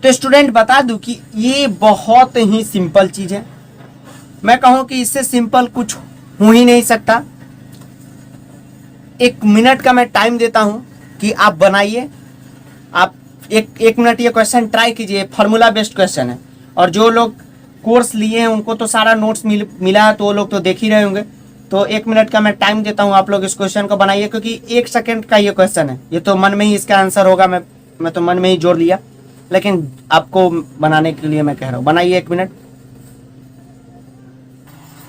तो स्टूडेंट बता दूं कि ये बहुत ही सिंपल चीज है। मैं कहूं कि इससे सिंपल कुछ हो ही नहीं सकता। 1 मिनट का मैं टाइम देता हूं कि आप बनाइए। आप एक मिनट ये क्वेश्चन ट्राई कीजिए। फार्मूला बेस्ड क्वेश्चन है, और जो लोग कोर्स लिए हैं उनको तो सारा नोट्स मिला है, तो वो लोग तो देख ही रहे होंगे। तो 1 मिनट का मैं टाइम देता हूँ, आप लोग इस क्वेश्चन को बनाइए, क्योंकि 1 सेकंड का ये क्वेश्चन है। ये तो मन में ही इसका आंसर होगा, मैं तो मन में ही जोड़ लिया, लेकिन आपको बनाने के लिए मैं कह रहा हूँ। बनाइए 1 मिनट।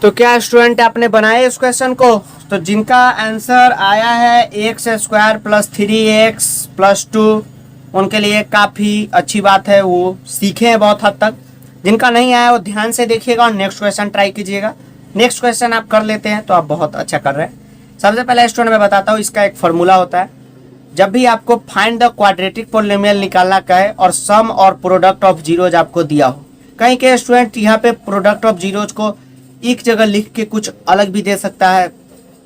तो क्या स्टूडेंट आपने बनाया इस क्वेश्चन को? तो जिनका आंसर आया है x² + 3x + 2, उनके लिए काफ़ी अच्छी बात है, वो सीखे हैं बहुत हद तक। जिनका नहीं आया वो ध्यान से देखिएगा और नेक्स्ट क्वेश्चन ट्राई कीजिएगा। नेक्स्ट क्वेश्चन आप कर लेते हैं तो आप बहुत अच्छा कर रहे हैं। सबसे पहले स्टूडेंट मैं बताता हूँ, इसका एक फार्मूला होता है। जब भी आपको फाइंड द क्वाड्रेटिक पोलिनोमियल निकालना कहे और सम और प्रोडक्ट ऑफ जीरोज आपको दिया हो, कहीं के स्टूडेंट यहाँ पे प्रोडक्ट ऑफ जीरोज को एक जगह लिख के कुछ अलग भी दे सकता है,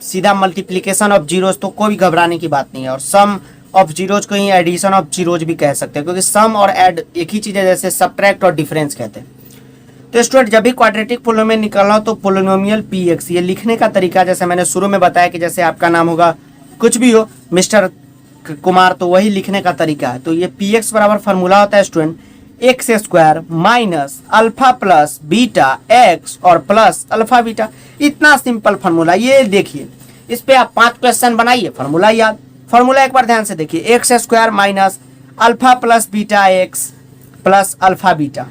सीधा मल्टीप्लीकेशन ऑफ जीरोज, तो कोई घबराने की बात नहीं है। और सम ऑफ जीरोज को ही एडिशन ऑफ जीरोज भी कह सकते हैं, क्योंकि सम और ऐड एक ही चीज़ है, जैसे सब्ट्रैक्ट और डिफरेंस कहते हैं। तो स्टूडेंट जब भी क्वाड्रेटिक पोलिनोमियल निकालना हो तो पोलिनोमियल px, ये लिखने का तरीका जैसे मैंने शुरू में बताया कि जैसे आपका नाम होगा कुछ भी हो, मिस्टर कुमार, तो वही लिखने का तरीका है। तो ये px बराबर फार्मूला होता है student x² - alpha plus beta x और प्लस अल्फा बीटा। इतना सिंपल फार्मूला। ये देखिए, इस पे आप 5 क्वेश्चन बनाइए, फार्मूला याद। फार्मूला एक बार ध्यान से देखिए, x² - alpha plus beta x plus alpha beta.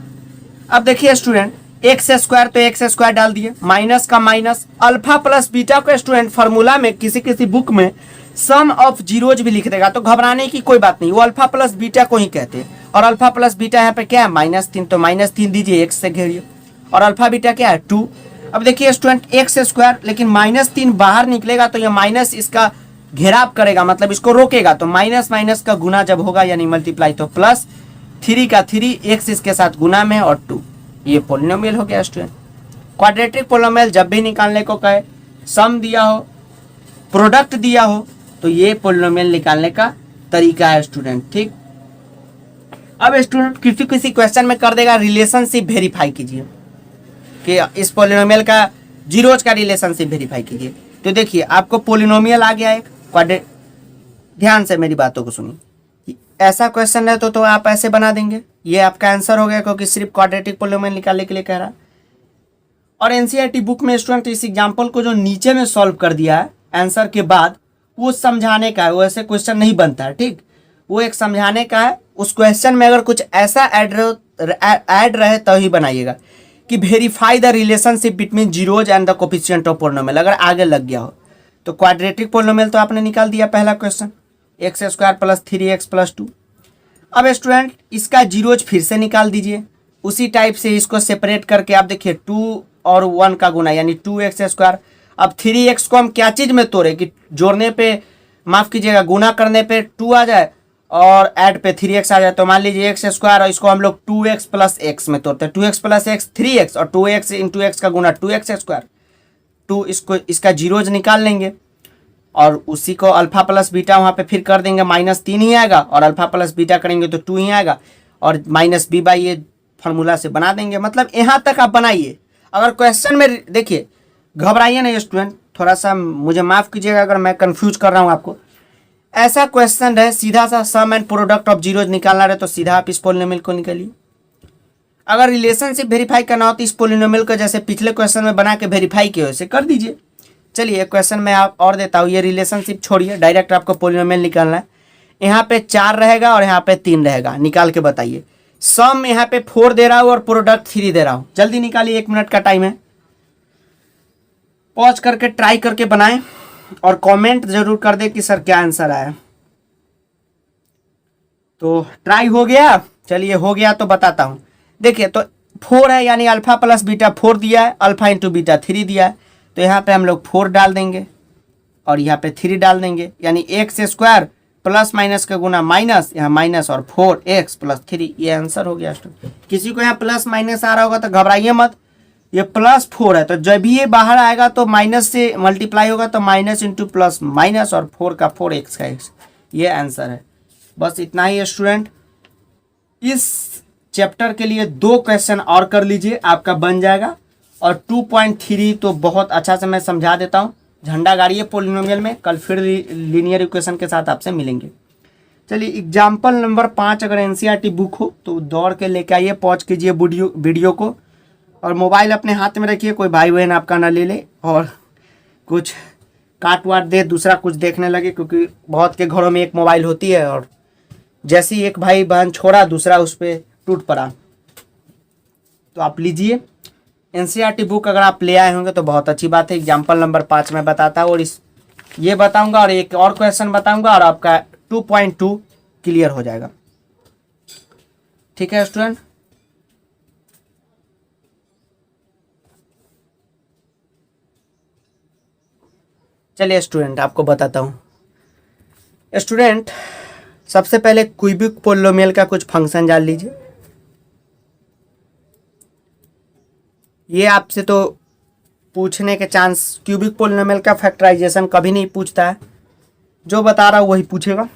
अब देखिए स्टूडेंट, x² तो x² डाल दिए, माइनस का माइनस, अल्फा प्लस बीटा को स्टूडेंट फार्मूला में किसी बुक में सम ऑफ जीरोज भी लिख देगा, तो घबराने की कोई बात नहीं, वो अल्फा प्लस बीटा को ही कहते हैं। और अल्फा प्लस बीटा यहाँ पे क्या है? -3, तो -3 दीजिए, x से घेरिए। और अल्फा बीटा क्या है? 2। अब देखिए स्टूडेंट x², लेकिन -3 बाहर निकलेगा तो ये माइनस इसका घेराव करेगा, मतलब इसको रोकेगा, तो माइनस माइनस का गुना जब होगा यानी मल्टीप्लाई, तो प्लस 3 का 3, x इसके साथ गुना में और 2, ये पोलिनोमियल हो गया स्टूडेंट। क्वाड्रेटिक पोलिनोमियल जब भी निकालने को कहे, सम दिया हो, प्रोडक्ट दिया हो, तो ये पोलिनोमियल निकालने का तरीका है स्टूडेंट। ठीक। अब स्टूडेंट किसी क्वेश्चन में कर देगा रिलेशनशिप वेरीफाई कीजिए, कि इस पोलिनोमियल का जीरोज का रिलेशनशिप वेरीफाई कीजिए। तो देखिए आपको पोलिनोमियल आ गया एक क्वाड्रेट। ध्यान से मेरी बातों को सुनिए। ऐसा क्वेश्चन है तो आप ऐसे बना देंगे, ये आपका आंसर हो गया, क्योंकि सिर्फ क्वाड्रेटिक पोलिनोमियल निकालने के लिए कह रहा है। और एनसीईआरटी बुक में स्टूडेंट इस एग्जाम्पल को जो नीचे में सॉल्व कर दिया है आंसर के बाद, वो समझाने का है, वो ऐसे क्वेश्चन नहीं बनता है। ठीक, वो एक समझाने का है। उस क्वेश्चन में अगर कुछ ऐसा ऐड रहे तो ही बनाइएगा कि verify the relationship between zeros and the coefficient of polynomial, अगर आगे लग गया हो तो। क्वाड्रेटिक पोलिनोमियल तो आपने निकाल दिया पहला क्वेश्चन, x² + 3x + 2। अब स्टूडेंट इसका जीरोज फिर से निकाल दीजिए, उसी टाइप से इसको सेपरेट करके आप देखिए 2 और 1 का गुना यानी 2x स्क्वायर। अब 3x को हम क्या चीज़ में तोड़े कि जोड़ने पे, माफ़ कीजिएगा, गुना करने पे 2 आ जाए और ऐड पे 3x आ जाए। तो मान लीजिए x स्क्वायर और इसको हम लोग 2x प्लस x में तोड़ते हैं। 2x प्लस x 3x और 2x इंटू एक्स का गुना 2x स्क्वायर। 2 इसको इसका जीरोज निकाल लेंगे और उसी को अल्फा प्लस बीटा वहाँ पे फिर कर देंगे, -3 ही आएगा और अल्फा प्लस बीटा करेंगे तो 2 ही आएगा और minus b by a formula से बना देंगे। मतलब यहाँ तक आप बनाइए। अगर क्वेश्चन में देखिए, घबराइए नहीं स्टूडेंट, थोड़ा सा मुझे माफ़ कीजिएगा अगर मैं कंफ्यूज कर रहा हूँ आपको। ऐसा क्वेश्चन है सीधा सा सम एंड प्रोडक्ट ऑफ जीरोज निकालना रहे तो सीधा आप इस पोलिनोमियल को निकालिए। अगर रिलेशनशिप वेरीफाई करना हो तो इस पोलिनोमियल को जैसे पिछले क्वेश्चन में बना के वेरीफाई किए वैसे कर दीजिए। चलिए एक क्वेश्चन मैं आप और देता हूँ, ये रिलेशनशिप छोड़िए, डायरेक्ट आपको पोलिनोमियल निकालना है। यहाँ पे 4 रहेगा और यहाँ पे 3 रहेगा, निकाल के बताइए। सम यहाँ पे 4 दे रहा हूँ और प्रोडक्ट 3 दे रहा हूँ। जल्दी निकालिए, 1 मिनट का टाइम है। पॉज करके ट्राई करके बनाएं और कमेंट जरूर कर दे कि सर क्या आंसर आया। तो ट्राई हो गया, चलिए हो गया तो बताता हूँ। देखिए तो 4 है यानी अल्फा प्लस बीटा 4 दिया है, अल्फा इंटू बीटा 3 दिया है, तो यहाँ पे हम लोग 4 डाल देंगे और यहाँ पे 3 डाल देंगे यानी एक्स स्क्वायर प्लस माइनस का गुना माइनस, यहाँ माइनस और 4x प्लस 3, ये आंसर हो गया। किसी को यहाँ प्लस माइनस आ रहा होगा तो घबराइए मत, ये +4 है तो जब भी ये बाहर आएगा तो माइनस से मल्टीप्लाई होगा तो माइनस इंटू प्लस माइनस और 4 का 4x का x, ये आंसर है। बस इतना ही है स्टूडेंट। इस चैप्टर के लिए 2 क्वेश्चन और कर लीजिए, आपका बन जाएगा। और 2.3 तो बहुत अच्छा से मैं समझा देता हूँ। झंडा गाड़िए पोलिनोमियल में, कल फिर लीनियर इक्वेशन के साथ आपसे मिलेंगे। चलिए एग्जाम्पल नंबर 5 अगर एनसीईआरटी बुक हो तो दौड़ के लेके आइए, पॉज कीजिए वीडियो को और मोबाइल अपने हाथ में रखिए, कोई भाई बहन आपका ना ले ले और कुछ काट वाट दे दूसरा कुछ देखने लगे, क्योंकि बहुत के घरों में एक मोबाइल होती है और जैसे ही एक भाई बहन छोड़ा दूसरा उस पर टूट पड़ा। तो आप लीजिए एनसीईआरटी बुक, अगर आप ले आए होंगे तो बहुत अच्छी बात है। एग्जाम्पल नंबर 5 में बताता हूँ और ये बताऊंगा और एक और क्वेश्चन बताऊंगा और आपका 2.2 क्लियर हो जाएगा। ठीक है स्टूडेंट, चलिए स्टूडेंट आपको बताता हूँ। स्टूडेंट सबसे पहले क्यूबिक पोलिनोमियल का कुछ फंक्शन जान लीजिए। ये आपसे तो पूछने के चांस, क्यूबिक पोलिनोमियल का फैक्टराइजेशन कभी नहीं पूछता है, जो बता रहा हूँ वही पूछेगा।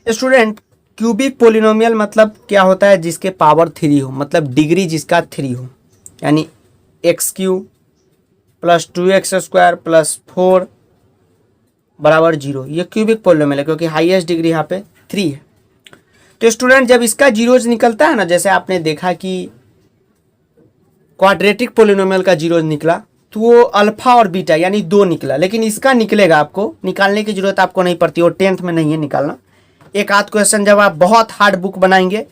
स्टूडेंट क्यूबिक पोलिनोमियल मतलब क्या होता है, जिसके पावर 3 हो, मतलब डिग्री जिसका 3 हो, यानी x³ plus 2x square plus 4 बराबर 0, ये क्यूबिक पोलिनोमियल है क्योंकि हाईएस्ट डिग्री यहाँ पे 3 है। तो स्टूडेंट जब इसका जीरोज निकलता है ना, जैसे आपने देखा कि क्वाड्रेटिक पोलिनोमियल का जीरोज निकला तो वो अल्फा और बीटा यानी 2 निकला, लेकिन इसका निकलेगा, आपको निकालने की जरूरत आपको नहीं पड़ती, और 10th में नहीं है निकालना। एक आध क्वेश्चन जब आप बहुत हार्ड बुक बनाएंगे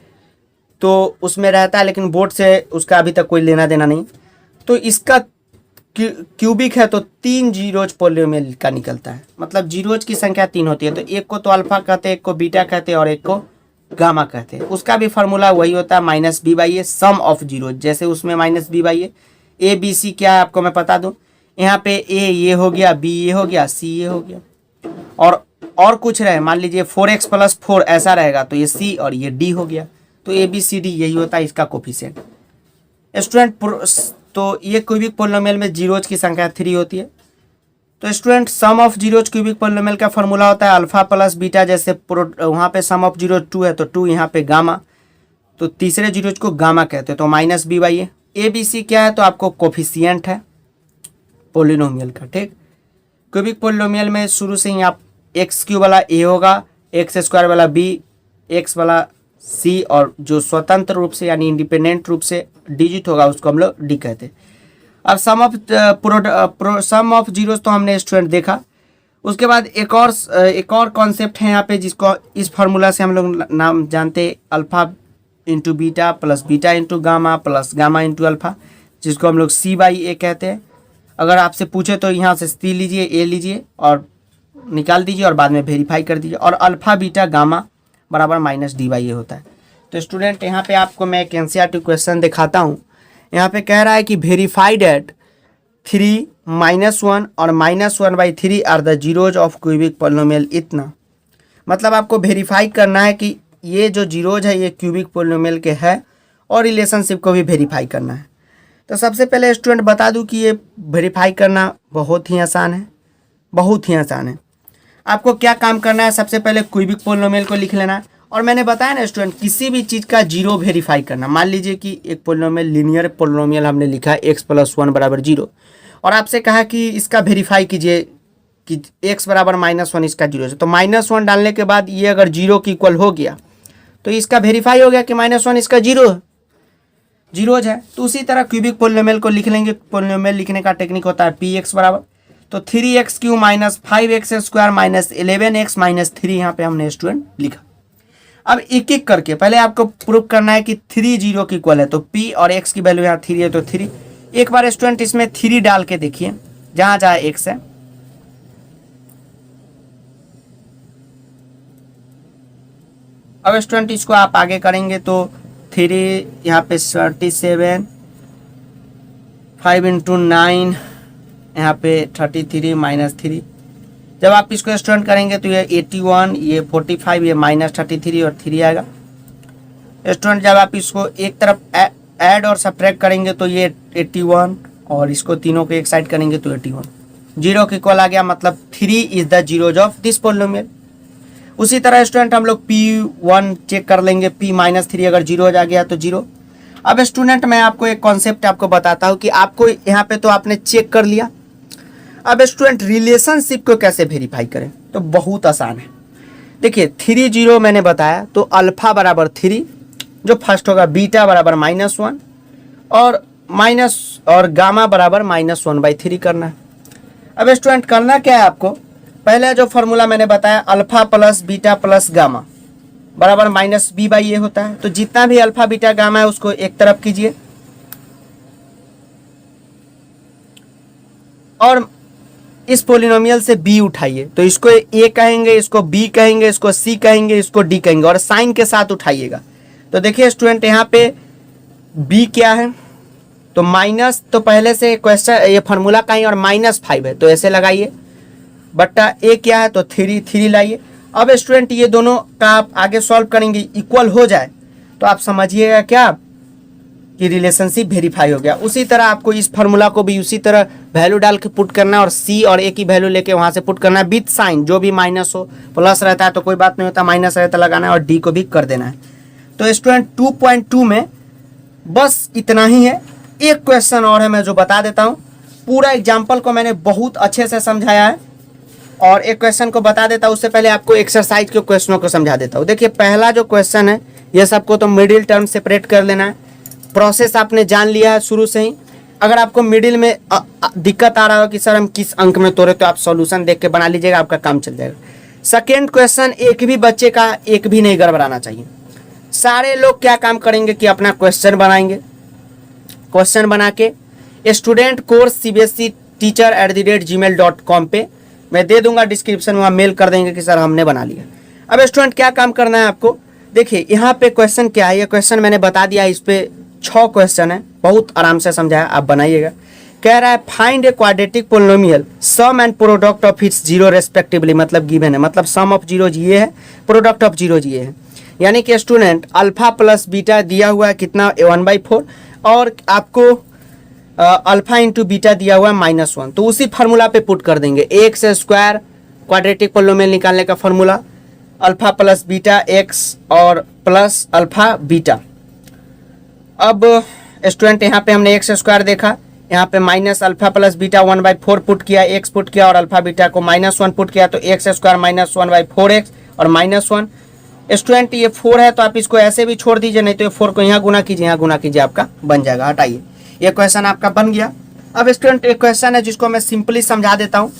तो उसमें रहता है, लेकिन बोर्ड से उसका अभी तक कोई लेना देना नहीं। तो इसका क्यूबिक है तो 3 जीरोज पोलिनोमियल का निकलता है, मतलब जीरोज की संख्या 3 होती है। तो एक को तो अल्फा कहते हैं, एक को बीटा कहते हैं और एक को गामा कहते हैं। उसका भी फार्मूला वही होता है -b/a सम ऑफ जीरोज, जैसे उसमें -b/a। ए बी सी क्या है आपको मैं बता दूं, यहाँ पे ए ये हो गया, बी ये हो गया, सी ये हो गया, और कुछ रहे, मान लीजिए 4x + 4 ऐसा रहेगा तो ये सी और ये डी हो गया। तो ए बी सी डी यही होता है इसका कोफिशिएंट। स्टूडेंट तो ये क्यूबिक पोलिनोमियल में जीरोज की संख्या 3 होती है। तो student sum of zeros cubic polynomial का फॉर्मूला होता है अल्फा प्लस बीटा, जैसे वहाँ पे सम ऑफ जीरोज 2 है तो 2 यहाँ पे गामा, तो तीसरे जीरोज को गामा कहते हैं, तो -b/a। ए बी सी क्या है तो आपको कोफिशिएंट है पोलिनोमियल का। ठीक, क्यूबिक पोलिनोमियल में शुरू से ही आप x³ वाला a होगा, x² वाला b, x वाला c, और जो स्वतंत्र रूप से यानी इंडिपेंडेंट रूप से डिजिट होगा उसको हम लोग d कहते हैं। अब सम ऑफ जीरोज तो हमने स्टूडेंट देखा। उसके बाद एक और कॉन्सेप्ट है यहाँ पे, जिसको इस फार्मूला से हम लोग नाम जानते हैं, alpha into beta plus beta into gamma plus gamma into alpha, जिसको हम लोग c/a कहते हैं। अगर आपसे पूछे तो यहाँ से c लीजिए, a लीजिए और निकाल दीजिए और बाद में वेरीफाई कर दीजिए, और अल्फा बीटा गामा बराबर -d/a होता है। तो स्टूडेंट यहाँ पे आपको मैं एक एनसीईआरटी क्वेश्चन दिखाता हूँ। यहाँ पे कह रहा है कि वेरीफाइड एट 3 -1 और -1/3 are the zeros of cubic polynomial इतना। मतलब आपको वेरीफाई करना है कि ये जो जीरोज है ये क्यूबिक पोलिनोमियल के है और रिलेशनशिप को भी वेरीफाई करना है। तो सबसे पहले स्टूडेंट बता दूं कि ये वेरीफाई करना बहुत ही आसान है, बहुत ही आसान है। आपको क्या काम करना है, सबसे पहले क्यूबिक पोलिनोमियल को लिख लेना है। और मैंने बताया ना स्टूडेंट, किसी भी चीज़ का जीरो वेरीफाई करना। मान लीजिए कि एक पोलिनोमियल लीनियर पोलिनोमियल हमने लिखा है x + 1 = 0 और आपसे कहा कि इसका वेरीफाई कीजिए कि x = -1 इसका जीरो है। तो -1 डालने के बाद ये अगर जीरो की इक्वल हो गया तो इसका वेरीफाई हो गया कि -1 इसका जीरोज है। तो उसी तरह क्यूबिक पोलिनोमियल को लिख लेंगे। पोलिनोमियल लिखने का टेक्निक होता है px बराबर, तो 3x³ - 5x² - 11x - 3 यहाँ पे हमने स्टूडेंट लिखा। अब एक एक करके पहले आपको प्रूव करना है कि 3 0 की इक्वल है। तो p और x की वैल्यू यहाँ 3 है तो 3। एक बार स्टूडेंट इसमें 3 डाल के देखिए जहाँ जहाँ x है। अब स्टूडेंट इसको आप आगे करेंगे तो 3 यहाँ पे 37, 5 × 9 यहाँ पे 33 - 3। जब आप इसको स्टूडेंट करेंगे तो ये 81, ये 45, ये -33 और 3 आएगा। स्टूडेंट जब आप इसको एक तरफ ऐड और सब्ट्रैक्ट करेंगे तो ये 81 और इसको तीनों को एक साइड करेंगे तो 81। जीरो की इक्वल आ गया, मतलब 3 is the zeros of this polynomial. उसी तरह स्टूडेंट हम लोग P1 चेक कर लेंगे, P - 3 अगर जीरो आ गया तो जीरो। अब स्टूडेंट मैं आपको एक कॉन्सेप्ट आपको बताता हूँ कि आपको यहाँ पे तो आपने चेक कर लिया। अब स्टूडेंट रिलेशनशिप को कैसे वेरीफाई करें, तो बहुत आसान है। देखिए 3 0 मैंने बताया, तो अल्फा बराबर 3 जो फर्स्ट होगा, बीटा बराबर -1 और गामा बराबर -1/3 करना है। अब स्टूडेंट करना क्या है आपको, पहले जो फॉर्मूला मैंने बताया अल्फा + बीटा + गामा बराबर -b/a होता है। तो जितना भी अल्फा बीटा गामा है उसको एक तरफ कीजिए और इस पोलिनोमियल से b उठाइए। तो इसको a कहेंगे, इसको b कहेंगे, इसको c कहेंगे, इसको d कहेंगे और साइन के साथ उठाइएगा। तो देखिए स्टूडेंट यहाँ पे b क्या है, तो माइनस, तो पहले से क्वेश्चन ये फार्मूला का ही और -5 है तो ऐसे लगाइए, बट्टा a क्या है तो 3 लाइए। अब स्टूडेंट ये दोनों का आप आगे सॉल्व करेंगे, इक्वल हो जाए तो आप समझिएगा क्या कि रिलेशनशिप वेरीफाई हो गया। उसी तरह आपको इस फार्मूला को भी उसी तरह वैल्यू डाल के पुट करना है और c और a की वैल्यू लेके वहाँ से पुट करना है विथ साइन। जो भी माइनस हो, प्लस रहता है तो कोई बात नहीं होता, माइनस रहता लगाना है और d को भी कर देना है। तो स्टूडेंट 2.2 में बस इतना ही है। एक क्वेश्चन और है मैं जो बता देता हूँ। पूरा एग्जाम्पल को मैंने बहुत अच्छे से समझाया है और एक क्वेश्चन को बता देता हूँ। उससे पहले आपको एक्सरसाइज के क्वेश्चनों को समझा देता हूँ। देखिए पहला जो क्वेश्चन है ये सबको तो मिडिल टर्म सेपरेट कर लेना है। प्रोसेस आपने जान लिया है शुरू से ही। अगर आपको मिडिल में दिक्कत आ रहा हो कि सर हम किस अंक में तोड़े, तो आप सॉल्यूशन देख के बना लीजिएगा, आपका काम चल जाएगा। सेकेंड क्वेश्चन, एक भी बच्चे का एक भी नहीं गड़बड़ाना चाहिए। सारे लोग क्या काम करेंगे कि अपना क्वेश्चन बनाएंगे। क्वेश्चन बना के स्टूडेंट कोर्स cbscteacher@gmail.com पे मैं दे दूंगा, डिस्क्रिप्शन में वहाँ मेल कर देंगे कि सर हमने बना लिया। अब स्टूडेंट क्या काम करना है आपको, देखिए यहाँ पे क्वेश्चन क्या है, ये क्वेश्चन मैंने बता दिया। इस पे 6 क्वेश्चन है, बहुत आराम से समझाया, आप बनाइएगा। कह रहा है find a quadratic polynomial sum and product of its zero respectively, मतलब गिवन है, मतलब सम ऑफ जीरोज ये है, प्रोडक्ट ऑफ जीरोज ये है। यानी कि स्टूडेंट अल्फा + बीटा दिया हुआ है कितना 1/4 और आपको अल्फा × बीटा दिया हुआ है -1। तो उसी फार्मूला पे पुट कर देंगे। x² क्वाड्रेटिक पोलिनोमियल निकालने का फार्मूला अल्फा + बीटा x और प्लस अल्फा बीटा। अब स्टूडेंट यहाँ पे हमने x² देखा, यहाँ पे -अल्फा + बीटा 1/4 पुट किया, x पुट किया और अल्फा बीटा को -1 पुट किया, तो x² - 1/4x और -1। स्टूडेंट ये 4 है तो आप इसको ऐसे भी छोड़ दीजिए, नहीं तो ये 4 को यहाँ गुना कीजिए, यहाँ गुना कीजिए, आपका बन जाएगा। हटाइए, ये क्वेश्चन आपका बन गया। अब स्टूडेंट एक क्वेश्चन है जिसको मैं सिंपली समझा देता हूँ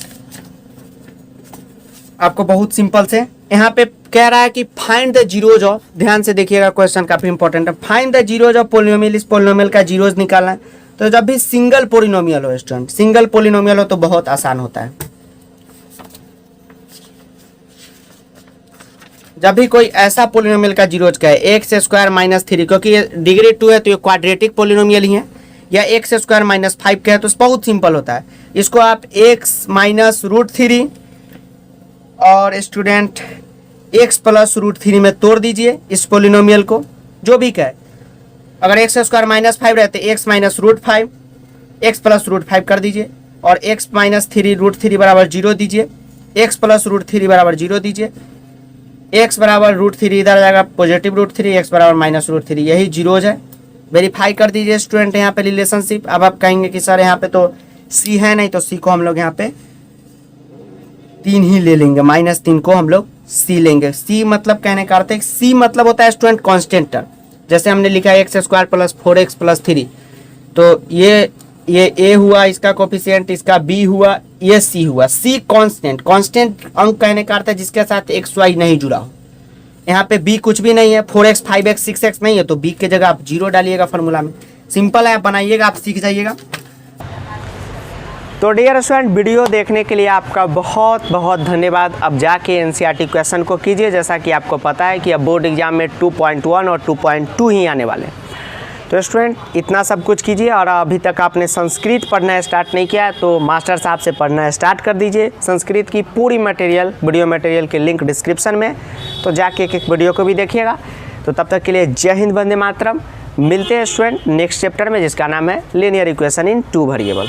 आपको, बहुत सिंपल से। यहाँ पे कह रहा है कि फाइंड द जीरोज ऑफ, ध्यान से देखिएगा क्वेश्चन काफी इंपॉर्टेंट है। Find the zeros of polynomial, इस पोलिनोमियल का जीरोज निकालना है। तो जब भी सिंगल पोलिनोमियल हो स्टूडेंट, सिंगल पोलिनोमियल हो तो बहुत आसान होता है। जब भी कोई ऐसा पोलिनोमियल का जीरोज कहे x² - 3, क्योंकि ये डिग्री 2 है तो ये क्वाड्रेटिक पोलिनोमियल ही है, या एक्स स्क्वायर माइनस 5 का है तो बहुत सिंपल होता है। इसको आप एक्स माइनस रूट 3 और स्टूडेंट एक्स प्लस रूट 3 में तोड़ दीजिए इस पोलिनोमियल को, जो भी कहे। अगर एक्स स्क्वायर माइनस 5 रहते x minus root 5, x plus root 5 कर दीजिए और एक्स माइनस 3 रूट 3 बराबर 0 दीजिए, एक्स प्लस रूट 3 बराबर 0 दीजिए, एक्स बराबर रूट 3 इधर आ जाएगा पॉजिटिव रूट 3, एक्स बराबर माइनस रूट 3, यही जीरो हो जाए। वेरीफाई कर दीजिए स्टूडेंट यहाँ पे रिलेशनशिप। अब आप कहेंगे कि सर यहाँ पे तो सी है नहीं, तो सी को हम लोग यहाँ पे 3 ही ले लेंगे, -3 को हम लोग सी लेंगे। सी मतलब कहने का अर्थ है, सी मतलब होता है स्टूडेंट कांस्टेंट टर्म। जैसे हमने लिखा है x square plus 4x plus 3, तो ये ए हुआ इसका कोफिशिएंट, इसका बी हुआ, ये सी हुआ। सी कांस्टेंट, कांस्टेंट अंक कहने का अर्थ है जिसके साथ एक्स वाई नहीं जुड़ा हो। यहाँ पे बी कुछ भी नहीं है, 4x 5x 6x नहीं है, तो बी के जगह आप 0 डालिएगा फॉर्मूला में। सिंपल है, आप बनाइएगा, आप सीख जाइएगा। तो डियर स्टूडेंट, वीडियो देखने के लिए आपका बहुत बहुत धन्यवाद। अब जाके एनसीईआरटी क्वेश्चन को कीजिए। जैसा कि आपको पता है कि अब बोर्ड एग्जाम में 2.1 और 2.2 ही आने वाले हैं। तो स्टूडेंट इतना सब कुछ कीजिए, और अभी तक आपने संस्कृत पढ़ना स्टार्ट नहीं किया है तो मास्टर साहब से पढ़ना स्टार्ट कर दीजिए। संस्कृत की पूरी मटेरियल, वीडियो मटेरियल के लिंक डिस्क्रिप्शन में, तो जाके एक वीडियो को भी देखिएगा। तो तब तक के लिए जय हिंद, वंदे मातरम। मिलते हैं स्टूडेंट नेक्स्ट चैप्टर में, जिसका नाम है लीनियर इक्वेशन इन 2 वेरिएबल।